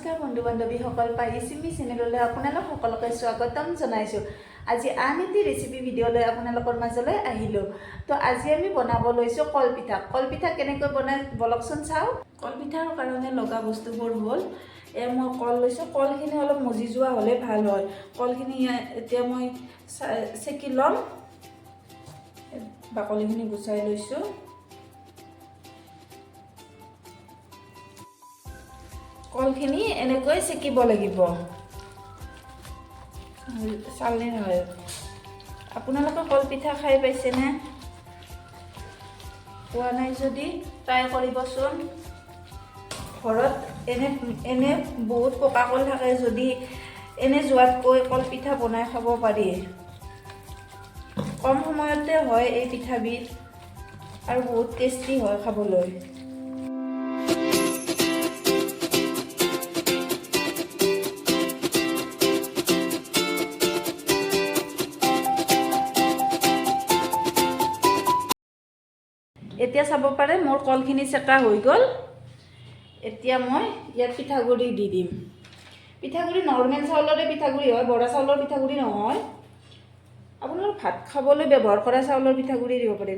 নমস্কাৰ বন্ধু বান্ধৱীসকল, পাহি-চিমি চেনেললৈ আপোনালোক সকলোকে স্বাগতম জনাইছোঁ। আজি আন এটি ৰেচিপি ভিডিঅ'লৈ আপোনালোকৰ মাজলৈ আহিলোঁ। তো আজি আমি বনাব লৈছোঁ কলপিঠা। কলপিঠা কেনেকৈ বনাই বলকচোন চাওঁ। কলপিঠাৰ কাৰণে লগা বস্তুবোৰ হ'ল, মই কল লৈছোঁ। কলখিনি অলপ মজি যোৱা হ'লে ভাল হয়। কলখিনি এতিয়া মই চেকি ল'ম, বাকলিখিনি গুচাই লৈছোঁ। কলখিনি এনেকৈ চেকিব লাগিব, চালনি নহয়। আপোনালোকে কলপিঠা খাই পাইছেনে? পোৱা নাই যদি ট্ৰাই কৰিবচোন। ঘৰত এনে বহুত পকা কল থাকে, যদি এনে যোৱাতকৈ কলপিঠা বনাই খাব পাৰি। কম সময়তে হয় এই পিঠাবিধ আৰু বহুত টেষ্টি হয় খাবলৈ। এতিয়া চাব পাৰে মোৰ কলখিনি চেকা হৈ গ'ল। এতিয়া মই ইয়াত পিঠাগুড়ি দি দিম। পিঠাগুড়ি নৰ্মেল চাউলৰে পিঠাগুড়ি হয়, বৰা চাউলৰ পিঠাগুড়ি নহয়। আপোনালোকে ভাত খাবলৈ ব্যৱহাৰ কৰা চাউলৰ পিঠাগুড়ি দিব পাৰে।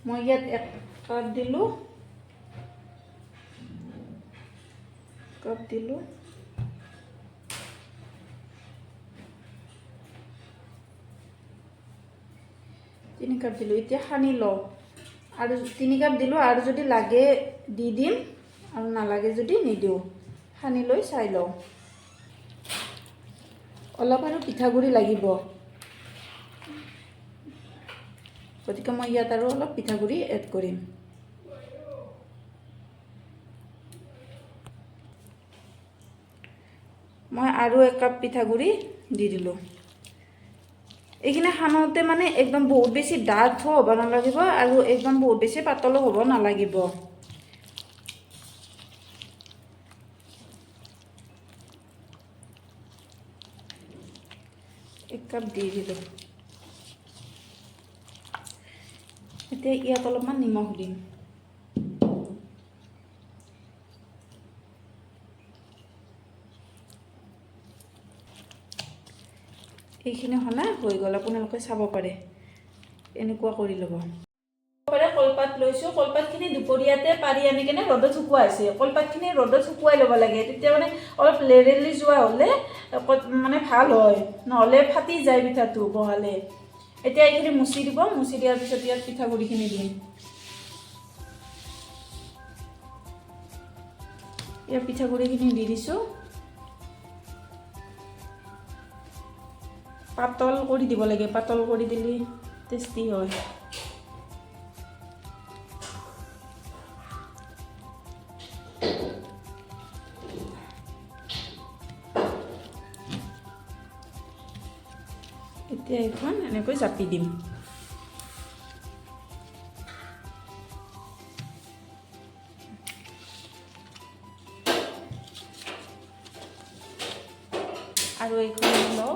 মই ইয়াত 1 কাপ দিলোঁ, তিনি কাপ দিলোঁ। এতিয়া সানি লওঁ আৰু 3 কাপ দিলোঁ, আৰু যদি লাগে দি দিম আৰু নালাগে যদি নিদিওঁ। সানি লৈ চাই লওঁ। অলপ আৰু পিঠাগুড়ি লাগিব, গতিকে মই ইয়াত আৰু অলপ পিঠাগুড়ি এড কৰিম। মই আৰু 1 কাপ পিঠাগুড়ি দি দিলোঁ। এইখিনি সানোতে মানে একদম বহুত বেছি ডাঠ হ'ব নালাগিব আৰু একদম বহুত বেছি পাতলো হ'ব নালাগিব। এক কাপ দি দিলোঁ। এতিয়া ইয়াত অলপমান নিমখ দিম। এইখিনি হ'লে হৈ গ'ল। আপোনালোকে চাব পাৰে, এনেকুৱা কৰি ল'ব পাৰে। কলপাত লৈছোঁ। কলপাতখিনি দুপৰীয়াতে পাৰি আনি কেনে ৰ'দত শুকুৱাই আছে। কলপাতখিনি ৰ'দত শুকুৱাই ল'ব লাগে, তেতিয়া মানে অলপ লেৰেলি যোৱা হ'লে মানে ভাল হয়, নহ'লে ফাটি যায় পিঠাটো বহালে। এতিয়া এইখিনি মুচি দিব। মুচি দিয়াৰ পিছত ইয়াত পিঠাগুড়িখিনি দিম। ইয়াত পিঠাগুড়িখিনি দি দিছোঁ। পাতল কৰি দিব লাগে, পাতল কৰি দিলে টেষ্টি হয়। এতিয়া এইখন এনেকৈ জাপি দিম। আৰু এইখন লওঁ।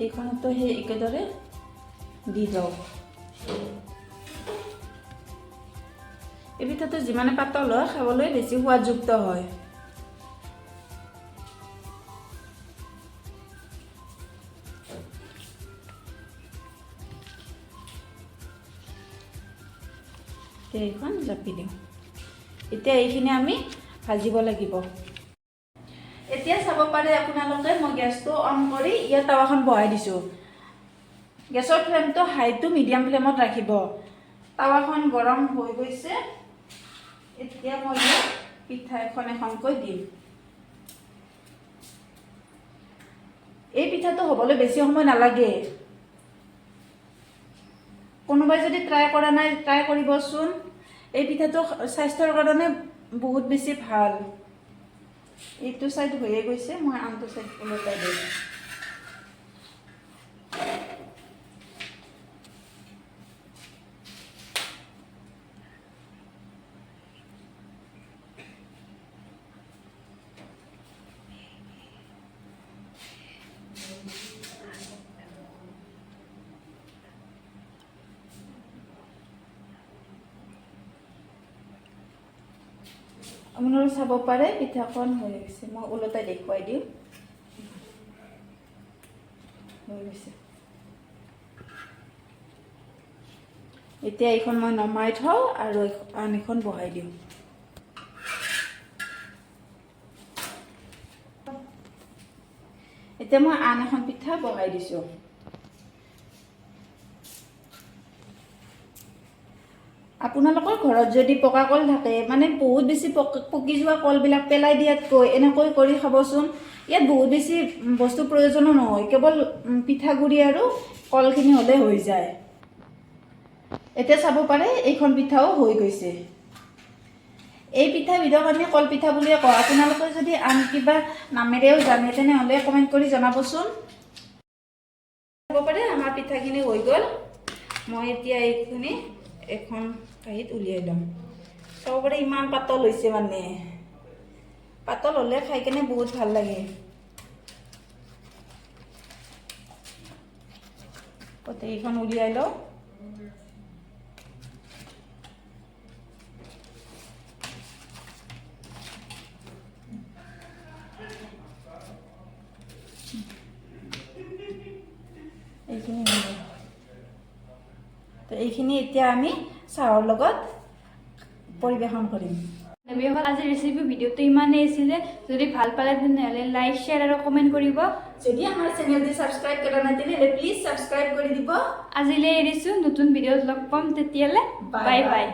এইখনতো সেই একেদৰে দি যাওঁ। এই পিঠাটো যিমানে পাতল হয়, খাবলৈ বেছি সোৱাদযুক্ত হয়। এইখন জাপি দিওঁ। এতিয়া এইখিনি আমি ভাজিব লাগিব। এতিয়া চাব পাৰে আপোনালোকে, মই গেছটো অন কৰি ইয়াত টাৱাখন বহাই দিছোঁ। গেছৰ ফ্লেমটো হাই টু মিডিয়াম ফ্লেমত ৰাখিব। টাৱাখন গৰম হৈ গৈছে। এতিয়া মই পিঠা এখনকৈ দিম। এই পিঠাটো হ'বলৈ বেছি সময় নালাগে। কোনোবাই যদি ট্ৰাই কৰা নাই, ট্ৰাই কৰিবচোন। এই পিঠাটো স্বাস্থ্যৰ কাৰণে বহুত বেছি ভাল। এইটো চাইড হৈয়ে গৈছে, মই আনটো চাইড ওলটাই দিম। আপোনালোকে চাব পাৰে পিঠাখন হৈ গৈছে মই ওলটাই দেখুৱাই দিওঁ হৈ গৈছে এতিয়া এইখন মই নমাই থওঁ আৰু আন এখন বহাই দিওঁ এতিয়া মই আন এখন পিঠা বহাই দিছোঁ আপোনালোকৰ ঘৰত যদি পকা কল থাকে মানে বহুত বেছি পকি যোৱা কলবিলাক পেলাই দিয়াতকৈ এনেকৈ কৰি খাবচোন ইয়াত বহুত বেছি বস্তু প্ৰয়োজনো নহয় কেৱল পিঠাগুড়ি আৰু কলখিনি হ'লে হৈ যায় এতিয়া চাব পাৰে এইখন পিঠাও হৈ গৈছে এই পিঠাবিধক আমি কলপিঠা বুলিয়ে কওঁ আপোনালোকে যদি আন কিবা নামেৰেও জানে তেনেহ'লে কমেণ্ট কৰি জনাবচোন চাব পাৰে আমাৰ পিঠাখিনি হৈ গ'ল মই এতিয়া এইখিনি এখন কাঁহীত উলিয়াই ল'ম চাব পাৰে ইমান পাতল হৈছে মানে পাতল হ'লে খাই কেনে বহুত ভাল লাগে এইখন উলিয়াই লওঁ এইখিনি এতিয়া আমি চাহৰ লগত পৰিৱেশন কৰিম আজিৰ ৰেচিপি ভিডিঅ'টো ইমানেই আছিলে যদি ভাল পালে তেনেহ'লে লাইক শ্বেয়াৰ আৰু কমেণ্ট কৰিব যদি আমাৰ চেনেলটো ছাবস্ক্ৰাইব কৰা নাই তেনেহ'লে প্লিজ ছাবস্ক্ৰাইব কৰি দিব আজিলৈ এৰিছোঁ নতুন ভিডিঅ'ত লগ পাম তেতিয়ালৈ বাই বাই